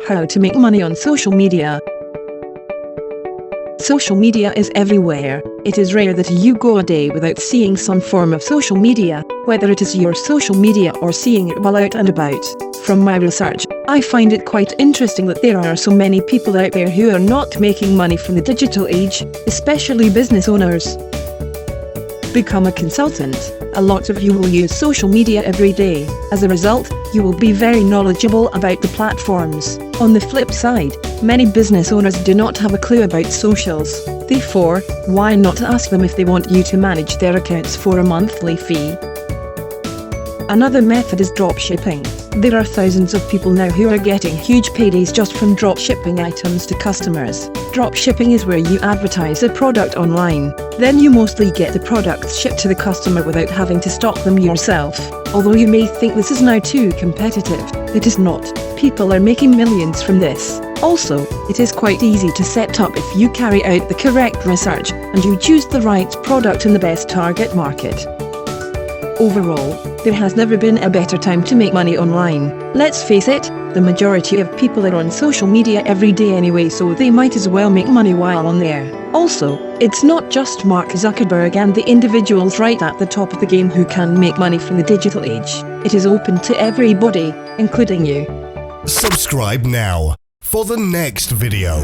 How to make money on social media. Social media is everywhere. It is rare that you go a day without seeing some form of social media, whether it is your social media or seeing it while out and about. From my research, I find it quite interesting that there are so many people out there who are not making money from the digital age, especially business owners. Become a consultant. A lot of you will use social media every day. As a result, you will be very knowledgeable about the platforms. On the flip side, many business owners do not have a clue about socials. Therefore, why not ask them if they want you to manage their accounts for a monthly fee? Another method is dropshipping. There are thousands of people now who are getting huge paydays just from dropshipping items to customers. Dropshipping is where you advertise a product online. Then you mostly get the products shipped to the customer without having to stock them yourself. Although you may think this is now too competitive, it is not. People are making millions from this. Also, it is quite easy to set up if you carry out the correct research and you choose the right product in the best target market. Overall, there has never been a better time to make money online. Let's face it, the majority of people are on social media every day anyway, so they might as well make money while on there. Also, it's not just Mark Zuckerberg and the individuals right at the top of the game who can make money from the digital age. It is open to everybody, including you. Subscribe now for the next video.